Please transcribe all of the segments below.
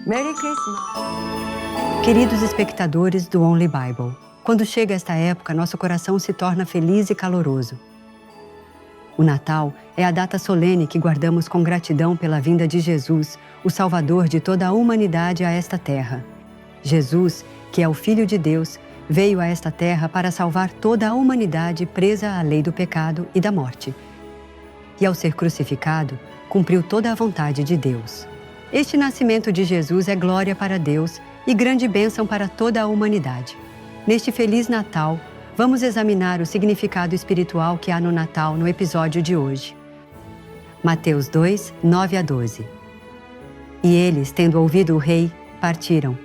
Merry Christmas! Queridos espectadores do Only Bible, quando chega esta época, nosso coração se torna feliz e caloroso. O Natal é a data solene que guardamos com gratidão pela vinda de Jesus, o Salvador de toda a humanidade a esta terra. Jesus, que é o Filho de Deus, veio a esta terra para salvar toda a humanidade presa à lei do pecado e da morte. E ao ser crucificado, cumpriu toda a vontade de Deus. Este nascimento de Jesus é glória para Deus e grande bênção para toda a humanidade. Neste Feliz Natal, vamos examinar o significado espiritual que há no Natal no episódio de hoje. Mateus 2, 9 a 12. E eles, tendo ouvido o rei, partiram.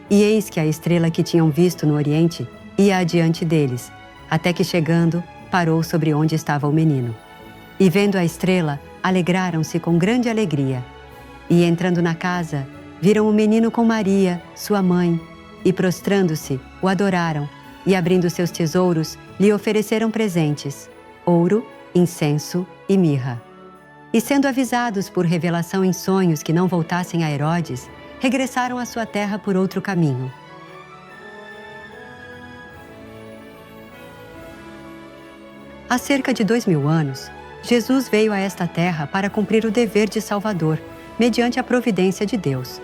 E eis que a estrela que tinham visto no oriente ia adiante deles, até que chegando, parou sobre onde estava o menino. E vendo a estrela, alegraram-se com grande alegria. E entrando na casa, viram o menino com Maria, sua mãe, e prostrando-se, o adoraram, e abrindo seus tesouros, lhe ofereceram presentes, ouro, incenso e mirra. E sendo avisados por revelação em sonhos que não voltassem a Herodes, regressaram à sua terra por outro caminho. Há cerca de 2000 anos, Jesus veio a esta terra para cumprir o dever de Salvador, mediante a providência de Deus.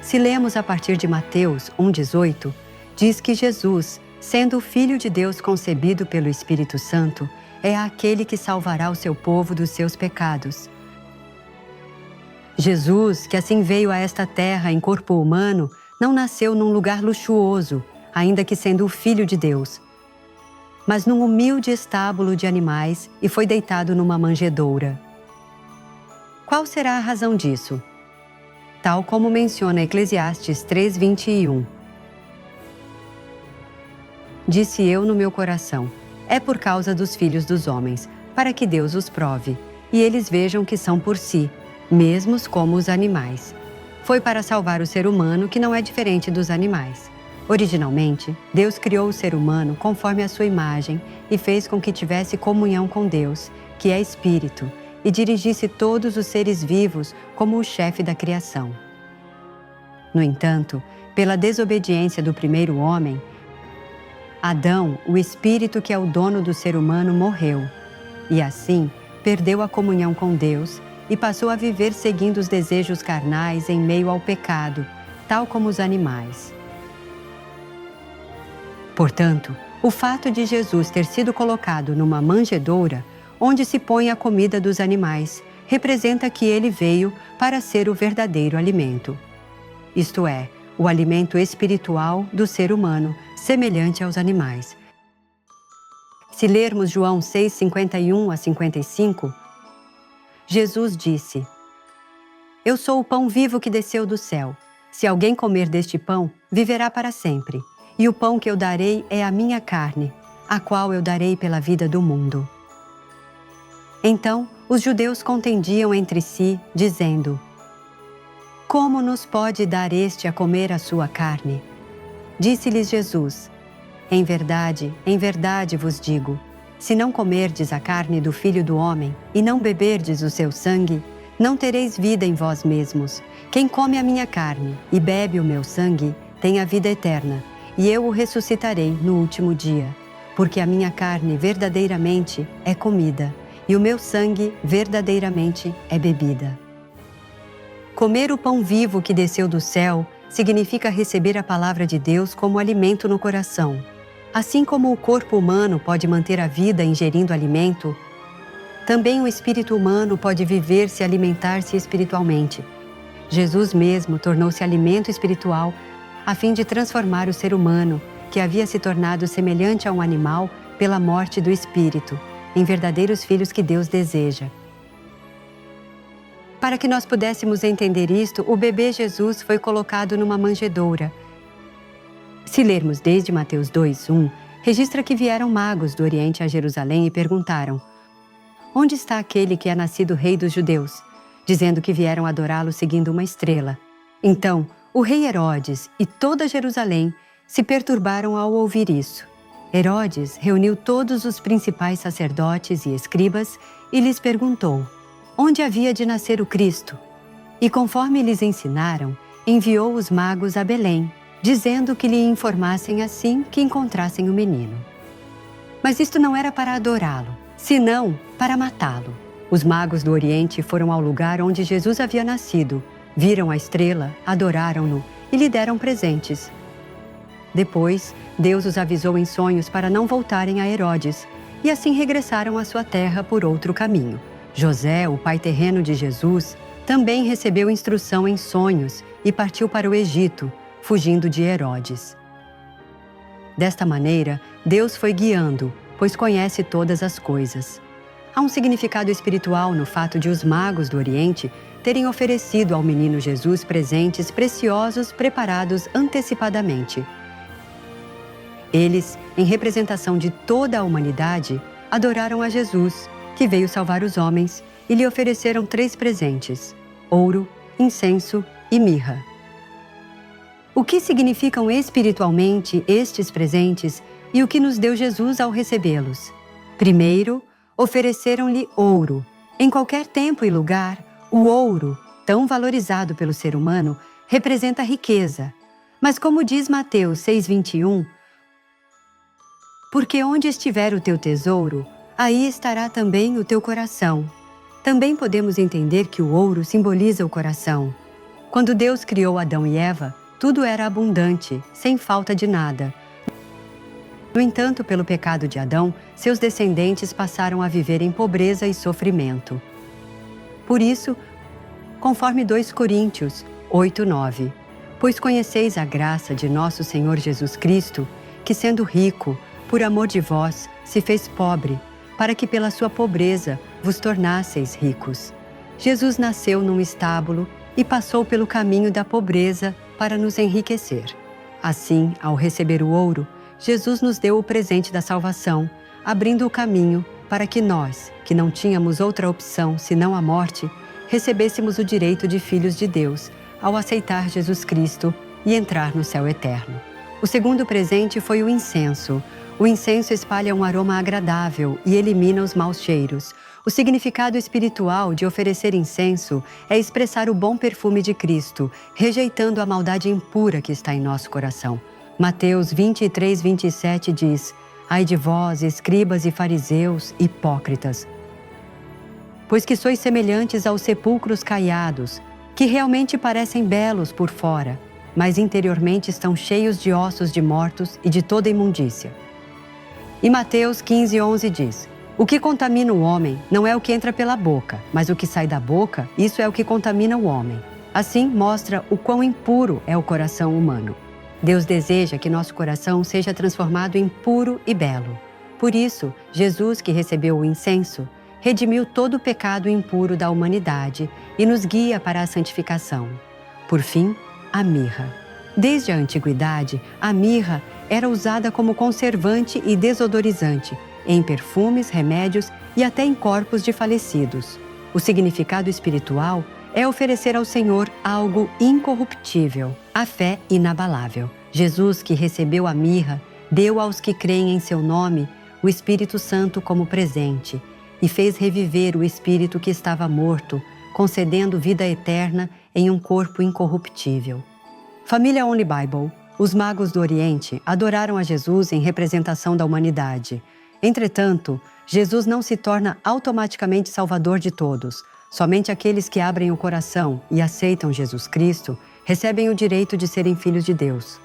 Se lemos a partir de Mateus 1,18, diz que Jesus, sendo o Filho de Deus concebido pelo Espírito Santo, é aquele que salvará o seu povo dos seus pecados. Jesus, que assim veio a esta terra em corpo humano, não nasceu num lugar luxuoso, ainda que sendo o Filho de Deus, mas num humilde estábulo de animais e foi deitado numa manjedoura. Qual será a razão disso? Tal como menciona Eclesiastes 3:21. Disse eu no meu coração, é por causa dos filhos dos homens, para que Deus os prove, e eles vejam que são por si, mesmos como os animais. Foi para salvar o ser humano que não é diferente dos animais. Originalmente, Deus criou o ser humano conforme a sua imagem e fez com que tivesse comunhão com Deus, que é Espírito, e dirigisse todos os seres vivos como o chefe da criação. No entanto, pela desobediência do primeiro homem, Adão, o espírito que é o dono do ser humano, morreu, e assim perdeu a comunhão com Deus e passou a viver seguindo os desejos carnais em meio ao pecado, tal como os animais. Portanto, o fato de Jesus ter sido colocado numa manjedoura, onde se põe a comida dos animais, representa que ele veio para ser o verdadeiro alimento. Isto é, o alimento espiritual do ser humano, semelhante aos animais. Se lermos João 6, 51 a 55, Jesus disse: Eu sou o pão vivo que desceu do céu. Se alguém comer deste pão, viverá para sempre. E o pão que eu darei é a minha carne, a qual eu darei pela vida do mundo. Então, os judeus contendiam entre si, dizendo: Como nos pode dar este a comer a sua carne? Disse-lhes Jesus: em verdade vos digo, se não comerdes a carne do Filho do Homem e não beberdes o seu sangue, não tereis vida em vós mesmos. Quem come a minha carne e bebe o meu sangue tem a vida eterna, e eu o ressuscitarei no último dia, porque a minha carne verdadeiramente é comida, e o meu sangue verdadeiramente é bebida. Comer o pão vivo que desceu do céu significa receber a palavra de Deus como alimento no coração. Assim como o corpo humano pode manter a vida ingerindo alimento, também o espírito humano pode viver se alimentar-se espiritualmente. Jesus mesmo tornou-se alimento espiritual a fim de transformar o ser humano, que havia se tornado semelhante a um animal pela morte do espírito, em verdadeiros filhos que Deus deseja. Para que nós pudéssemos entender isto, o bebê Jesus foi colocado numa manjedoura. Se lermos desde Mateus 2:1, registra que vieram magos do Oriente a Jerusalém e perguntaram: Onde está aquele que é nascido rei dos judeus? dizendo que vieram adorá-lo seguindo uma estrela. Então, o rei Herodes e toda Jerusalém se perturbaram ao ouvir isso. Herodes reuniu todos os principais sacerdotes e escribas e lhes perguntou onde havia de nascer o Cristo. E conforme lhes ensinaram, enviou os magos a Belém, dizendo que lhe informassem assim que encontrassem o menino. Mas isto não era para adorá-lo, senão para matá-lo. Os magos do Oriente foram ao lugar onde Jesus havia nascido, viram a estrela, adoraram-no e lhe deram presentes. Depois, Deus os avisou em sonhos para não voltarem a Herodes, e assim regressaram à sua terra por outro caminho. José, o pai terreno de Jesus, também recebeu instrução em sonhos e partiu para o Egito, fugindo de Herodes. Desta maneira, Deus foi guiando, pois conhece todas as coisas. Há um significado espiritual no fato de os magos do Oriente terem oferecido ao menino Jesus presentes preciosos preparados antecipadamente. Eles, em representação de toda a humanidade, adoraram a Jesus, que veio salvar os homens, e lhe ofereceram 3 presentes: ouro, incenso e mirra. O que significam espiritualmente estes presentes e o que nos deu Jesus ao recebê-los? Primeiro, ofereceram-lhe ouro. Em qualquer tempo e lugar, o ouro, tão valorizado pelo ser humano, representa riqueza. Mas como diz Mateus 6,21, porque onde estiver o teu tesouro, aí estará também o teu coração. Também podemos entender que o ouro simboliza o coração. Quando Deus criou Adão e Eva, tudo era abundante, sem falta de nada. No entanto, pelo pecado de Adão, seus descendentes passaram a viver em pobreza e sofrimento. Por isso, conforme 2 Coríntios 8:9, pois conheceis a graça de nosso Senhor Jesus Cristo, que sendo rico, por amor de vós, se fez pobre, para que pela sua pobreza vos tornasseis ricos. Jesus nasceu num estábulo e passou pelo caminho da pobreza para nos enriquecer. Assim, ao receber o ouro, Jesus nos deu o presente da salvação, abrindo o caminho para que nós, que não tínhamos outra opção senão a morte, recebêssemos o direito de filhos de Deus ao aceitar Jesus Cristo e entrar no céu eterno. O segundo presente foi o incenso. O incenso espalha um aroma agradável e elimina os maus cheiros. O significado espiritual de oferecer incenso é expressar o bom perfume de Cristo, rejeitando a maldade impura que está em nosso coração. Mateus 23:27 diz: ai de vós, escribas e fariseus, hipócritas, pois que sois semelhantes aos sepulcros caiados, que realmente parecem belos por fora, mas interiormente estão cheios de ossos de mortos e de toda imundícia. E Mateus 15:11 diz: o que contamina o homem não é o que entra pela boca, mas o que sai da boca, isso é o que contamina o homem. Assim, mostra o quão impuro é o coração humano. Deus deseja que nosso coração seja transformado em puro e belo. Por isso, Jesus, que recebeu o incenso, redimiu todo o pecado impuro da humanidade e nos guia para a santificação. Por fim, a mirra. Desde a antiguidade, a mirra era usada como conservante e desodorizante, em perfumes, remédios e até em corpos de falecidos. O significado espiritual é oferecer ao Senhor algo incorruptível, a fé inabalável. Jesus, que recebeu a mirra, deu aos que creem em seu nome o Espírito Santo como presente e fez reviver o espírito que estava morto, concedendo vida eterna em um corpo incorruptível. Família Only Bible. Os magos do Oriente adoraram a Jesus em representação da humanidade. Entretanto, Jesus não se torna automaticamente salvador de todos. Somente aqueles que abrem o coração e aceitam Jesus Cristo recebem o direito de serem filhos de Deus.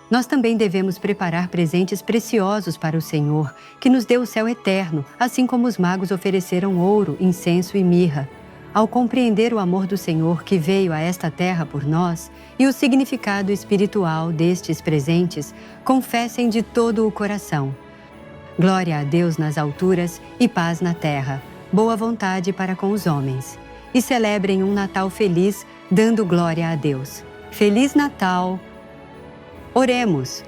Nós também devemos preparar presentes preciosos para o Senhor, que nos deu o céu eterno, assim como os magos ofereceram ouro, incenso e mirra. Ao compreender o amor do Senhor que veio a esta terra por nós e o significado espiritual destes presentes, confessem de todo o coração: glória a Deus nas alturas e paz na terra, boa vontade para com os homens. E celebrem um Natal feliz, dando glória a Deus. Feliz Natal! Oremos.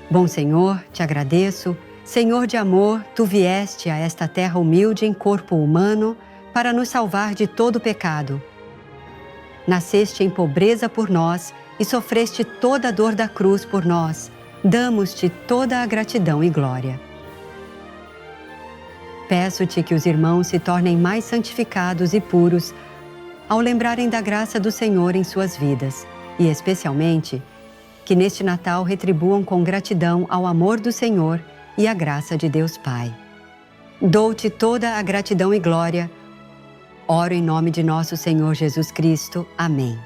Bom Senhor, te agradeço. Senhor de amor, tu vieste a esta terra humilde em corpo humano para nos salvar de todo pecado. Nasceste em pobreza por nós e sofreste toda a dor da cruz por nós. Damos-te toda a gratidão e glória. Peço-te que os irmãos se tornem mais santificados e puros ao lembrarem da graça do Senhor em suas vidas, e especialmente que neste Natal retribuam com gratidão ao amor do Senhor e à graça de Deus Pai. Dou-te toda a gratidão e glória. Oro em nome de nosso Senhor Jesus Cristo. Amém.